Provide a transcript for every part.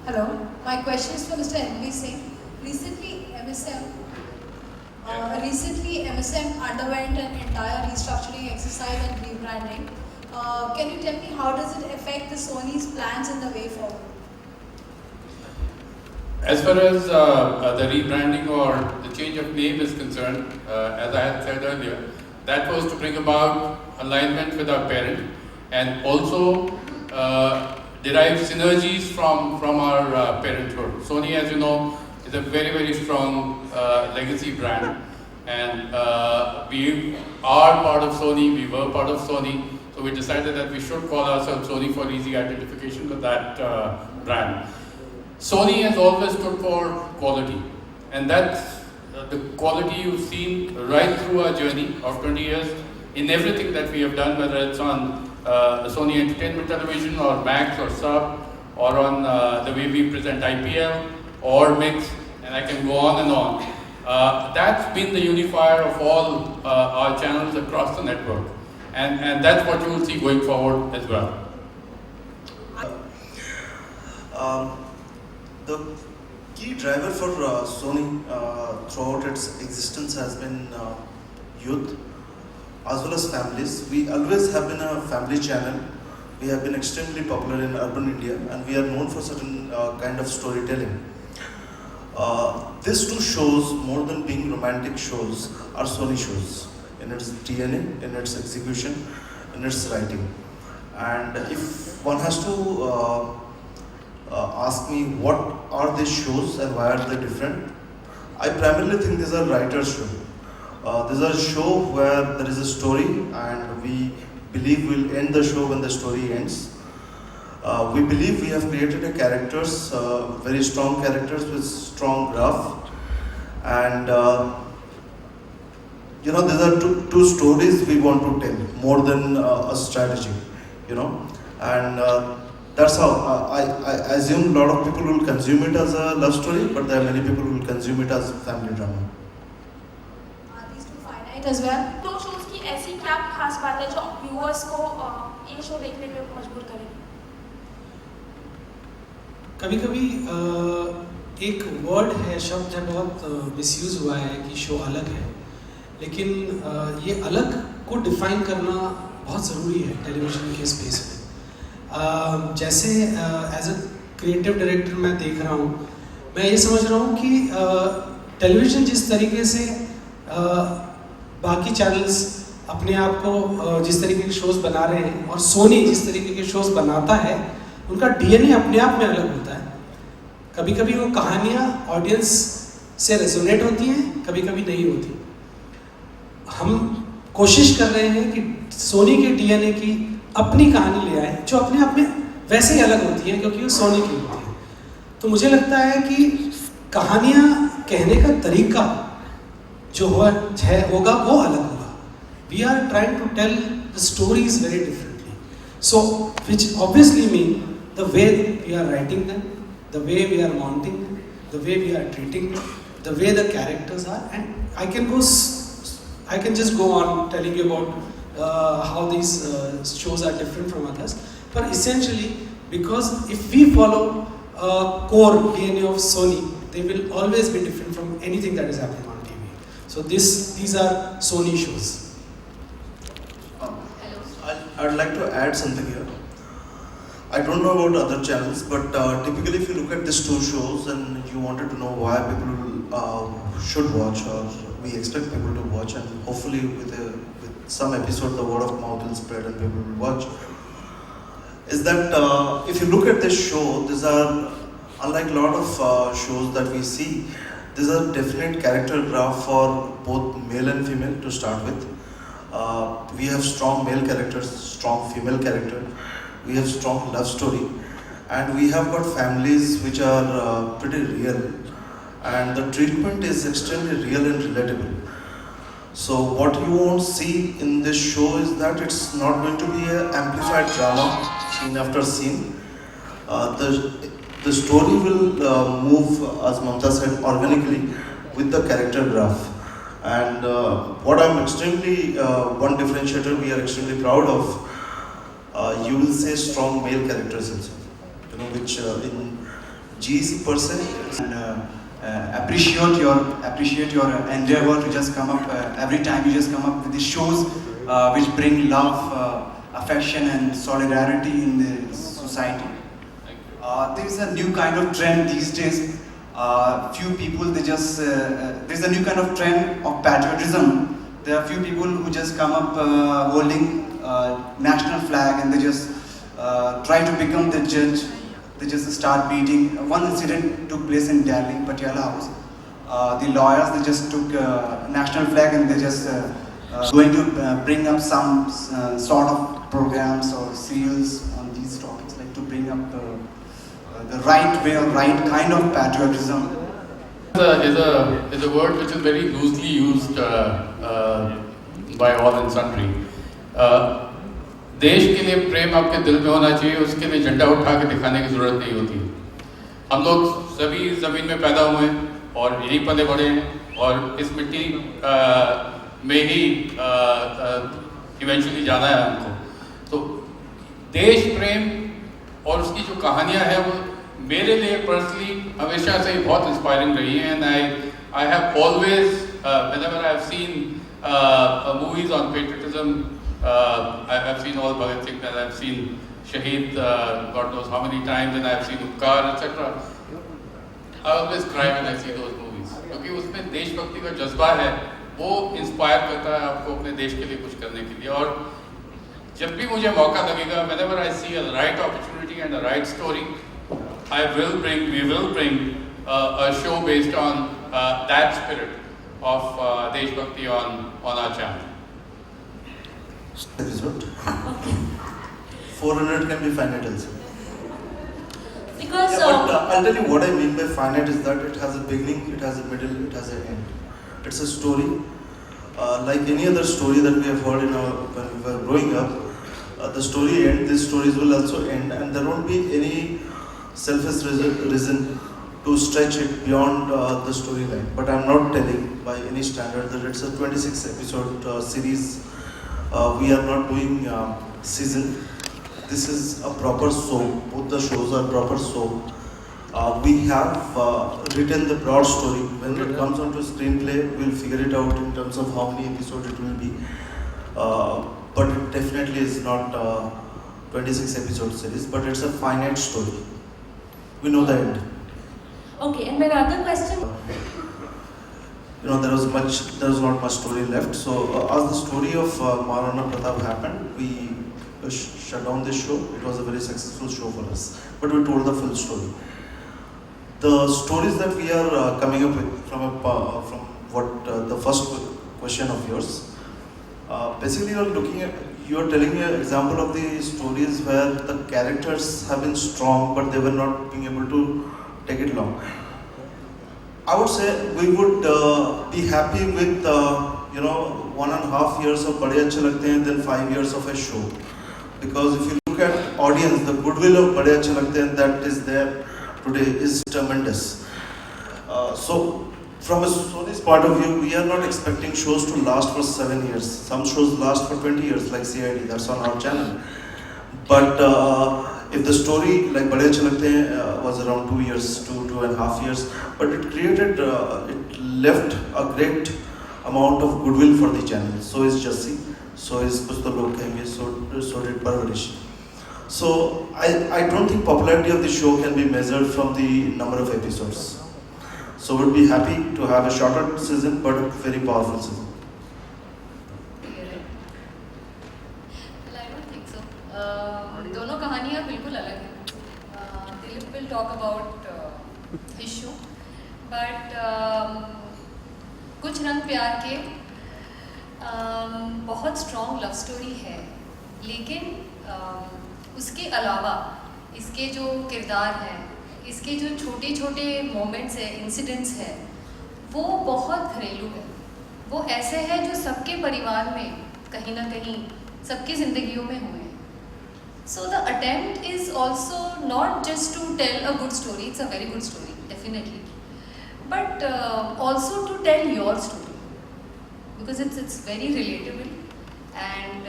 Hello, my question is for Mr. NB Singh. Recently, MSM recently MSM underwent an entire restructuring exercise and rebranding. Can you tell me how does it affect the Sony's plans in the way forward? As far as the rebranding or the change of name is concerned, as I had said earlier, that was to bring about alignment with our parent and also derive synergies from our parenthood. Sony, as you know, is a very, very strong legacy brand, and we are part of Sony, we were part of Sony, so we decided that we should call ourselves Sony for easy identification with that brand. Sony has always stood for quality, and that's the quality you've seen right through our journey of 20 years in everything that we have done, whether it's on the Sony Entertainment Television or Max or Sub, or on the way we present IPL or Mix, and I can go on and on. That's been the unifier of all our channels across the network, and that's what you will see going forward as well. The key driver for Sony throughout its existence has been youth as well as families. We always have been a family channel. We have been extremely popular in urban India, and we are known for certain kind of storytelling. These two shows, more than being romantic shows, are Sony shows in its DNA, in its execution, in its writing. And if one has to ask me what are these shows and why are they different, I primarily think these are writers' shows. These are show where there is a story and we believe we'll end the show when the story ends. We believe we have created a characters, very strong characters with strong graph, and these are two stories we want to tell more than a strategy, and that's how I assume a lot of people will consume it as a love story, but there are many people who will consume it as family drama. Are these two finite as well? दो shows की ऐसी क्या खास बात है जो viewers को ये शो देखने में मजबूर करेगी? कभी कभी एक वर्ड है, शब्द है, बहुत मिसयूज हुआ है कि शो अलग है, लेकिन ये अलग को डिफाइन करना बहुत ज़रूरी है टेलीविज़न के स्पेस में। जैसे एज अ क्रिएटिव डायरेक्टर मैं देख रहा हूँ, मैं ये समझ रहा हूँ कि टेलीविज़न जिस तरीके से बाकी चैनल्स अपने आप को जिस तरीके के शोज़ बना रहे हैं और सोनी जिस तरीके के शोज़ बनाता है, उनका डीएनए अपने आप में अलग होता है। कभी कभी वो कहानियाँ ऑडियंस से रेजोनेट होती हैं, कभी कभी नहीं होती। हम कोशिश कर रहे हैं कि सोनी के डीएनए की अपनी कहानी ले आए जो अपने आप में वैसे ही अलग होती है, क्योंकि वो सोनी की होती है। तो मुझे लगता है कि कहानियाँ कहने का तरीका जो होगा वो अलग होगा। We are trying to tell the stories very differently, so which obviously mean the way we are writing them, the way we are mounting them, the way we are treating them, the way the characters are, and I can just go on telling you about how these shows are different from others, but essentially because if we follow core DNA of Sony, they will always be different from anything that is happening on TV. So these are Sony shows. I'd like to add something here. I don't know about other channels, but typically if you look at these two shows and you wanted to know why people should watch, or we expect people to watch, and hopefully with some episode the word of mouth will spread and people will watch, is that if you look at this show, these are, unlike a lot of shows that we see, these are definite character graph for both male and female to start with. We have strong male characters, strong female character, we have strong love story, and we have got families which are pretty real, and the treatment is extremely real and relatable. So what you won't see in this show is that it's not going to be an amplified drama scene after scene. The story will move, as Mamta said, organically with the character graph. And what I'm extremely, one differentiator we are extremely proud of, you will say strong male characters also, which in GEC per se. And appreciate your endeavor to just come up every time you just come up with these shows which bring love, affection and solidarity in the society. There is a new kind of trend these days. Few people they just there's a new kind of trend of patriotism. There are few people who just come up holding national flag and they just try to become the judge. They just start beating. One incident took place in Delhi, Patiala House. The lawyers they just took national flag and they just going to bring up some sort of programs or serials on these topics, like to bring up the right way or right kind of patriotism. Is a word which is very loosely used by all and sundry. देश के लिए प्रेम आपके दिल में होना चाहिए, उसके लिए झंडा उठा के दिखाने की ज़रूरत नहीं होती। हम लोग सभी ज़मीन में पैदा हुए हैं और यहीं पले बड़े हैं और इस मिट्टी में ही इवेंचुअली जाना है हमको। तो देश प्रेम और उसकी जो कहानियाँ हैं वो मेरे लिए पर्सनली हमेशा से ही बहुत इंस्पायरिंग रही हैं। And I have always whenever I have seen movies on patriotism, I've seen all Bhagat Singh and I've seen Shaheed God knows how many times, and I've seen Upkar etc. I always cry when I see those movies क्योंकि उसमें देशभक्ति का जज्बा है, वो inspire करता है आपको अपने देश के लिए कुछ करने के लिए। और जब भी मुझे मौका लगेगा, whenever I see a right opportunity and a right story, we will bring a show based on that spirit of Deshbhakti on our channel. Episode. 400 can be finite also. Because Yeah, but I'll tell you what I mean by finite is that it has a beginning, it has a middle, it has an end. It's a story. Like any other story that we have heard when we were growing up, the story ends, these stories will also end, and there won't be any selfish reason to stretch it beyond the storyline. But I'm not telling by any standard that it's a 26 episode series. We are not doing season. This is a proper soap. Both the shows are proper soap. We have written the broad story. When it comes onto screenplay, we'll figure it out in terms of how many episodes it will be. But it definitely is not 26 episode series. But it's a finite story. We know the end. okay, and my other question. There was not much story left. So as the story of Maharana Pratap happened, we shut down this show. It was a very successful show for us, but we told the full story. The stories that we are coming up with from what the first question of yours, basically you are telling me an example of the stories where the characters have been strong, but they were not being able to take it long. I would say we would be happy with 1.5 years of Bade Achhe Lagte Hain than 5 years of a show, because if you look at audience, the goodwill of Bade Achhe Lagte Hain that is there today is tremendous. So from a Sony's point of view, we are not expecting shows to last for 7 years. Some shows last for 20 years, like CID, that's on our channel. But if the story like Bade Achhe Lagte Hain was around 2 years, 2.5 years, but it left a great amount of goodwill for the channel. So is Jassi, so is Kuch To Log Kahenge, so did Parvarish. So I don't think popularity of the show can be measured from the number of episodes. So we'd be happy to have a shorter season, but a very powerful season. Well, I don't think so. दोनों कहानियाँ बिल्कुल अलग हैं. Dilip will talk about his show, but कुछ रंग प्यार के बहुत स्ट्रॉन्ग लव स्टोरी है, लेकिन उसके अलावा इसके जो किरदार हैं, इसके जो छोटे छोटे मोमेंट्स हैं, इंसिडेंट्स हैं, वो बहुत घरेलू है. वो ऐसे हैं जो सबके परिवार में कहीं ना कहीं सबकी ज़िंदगियों में हुए हैं. So the attempt is also not just to tell a good story, it's a very good story, definitely, but also to tell your story, because it's very relatable, and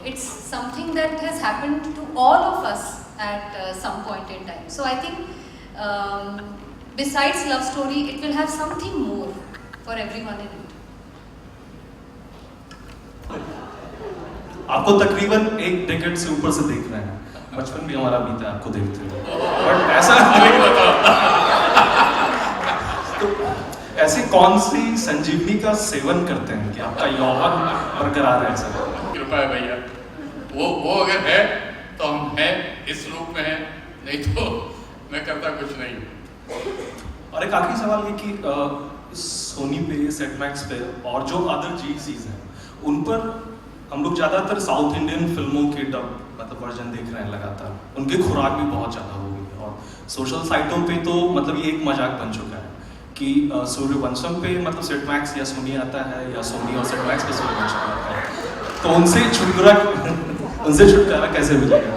it's something that has happened to all of us at some point in time. So I think besides love story, it will have something more for everyone in it. आपको तकरीबन 1 decade से ऊपर से देख रहे हैं, बचपन भी हमारा बीता है आपको देखते हुए, बट ऐसा तो ऐसी कौन सी संजीवनी का सेवन करते हैं कि आपका यौवन बरकरार है? सर कृपा है भैया, वो अगर है तो हम हैं, इस रूप में हैं, नहीं तो मैं करता कुछ नहीं हूँ। और एक आखिरी सवाल ये कि सोनी पे, सेट मैक्स पे और जो अदर जीसीज हैं उन पर हम लोग ज़्यादातर साउथ इंडियन फिल्मों के डब मतलब वर्जन देख रहे हैं लगातार, उनकी खुराक भी बहुत ज़्यादा हो गई है और सोशल साइटों पे तो मतलब ये एक मजाक बन चुका है कि सूर्यवंशम पे मतलब सेट मैक्स या सोनी आता है या सोनी और सेट मैक्स पे सूर्यवंशम आता है, तो उनसे छुटकारा कैसे मिलेगा?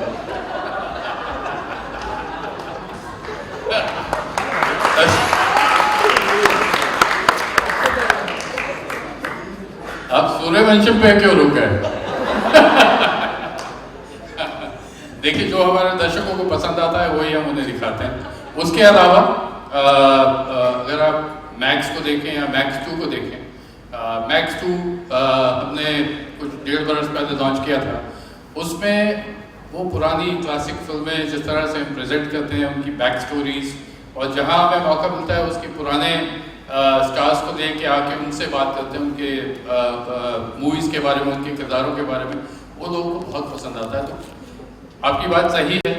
अब सूर्यवंशम पे क्यों रुक गए? देखिए, जो हमारे दर्शकों को पसंद आता है वही हम उन्हें दिखाते हैं। उसके अलावा अगर आप मैक्स को देखें या मैक्स 2 को देखें, मैक्स 2 हमने कुछ 1.5 बरस पहले लॉन्च किया था। उसमें वो पुरानी क्लासिक फिल्में जिस तरह से हम प्रेजेंट करते हैं, उनकी बैक स्टोरीज, और जहाँ हमें मौका मिलता है उसके पुराने स्टार्स को देख के आके उनसे बात करते हैं, उनके मूवीज़ के बारे में, उनके किरदारों के बारे में, वो लोगों को बहुत पसंद आता है। तो आपकी बात सही है,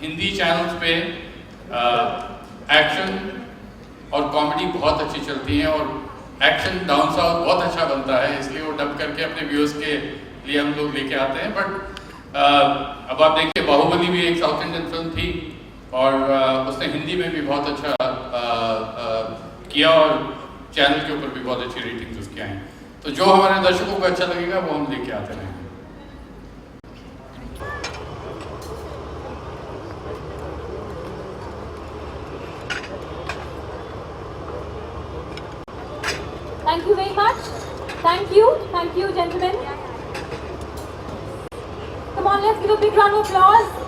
हिंदी चैनल्स पे एक्शन और कॉमेडी बहुत अच्छी चलती हैं और एक्शन डाउन साउथ बहुत अच्छा बनता है, इसलिए वो डब करके अपने व्यूअर्स के लिए हम लोग लेके आते हैं। बट अब आप देखिए, बाहुबली भी एक साउथ इंडियन फिल्म थी और उसने हिंदी में भी बहुत अच्छा किया और चैनल के ऊपर भी बहुत अच्छी रेटिंग्स उसकी आई। तो जो हमारे दर्शकों को अच्छा लगेगा वो हम लेके आते रहेंगे। Thank you very much. Thank you, gentlemen. Come on, let's give a big round of applause.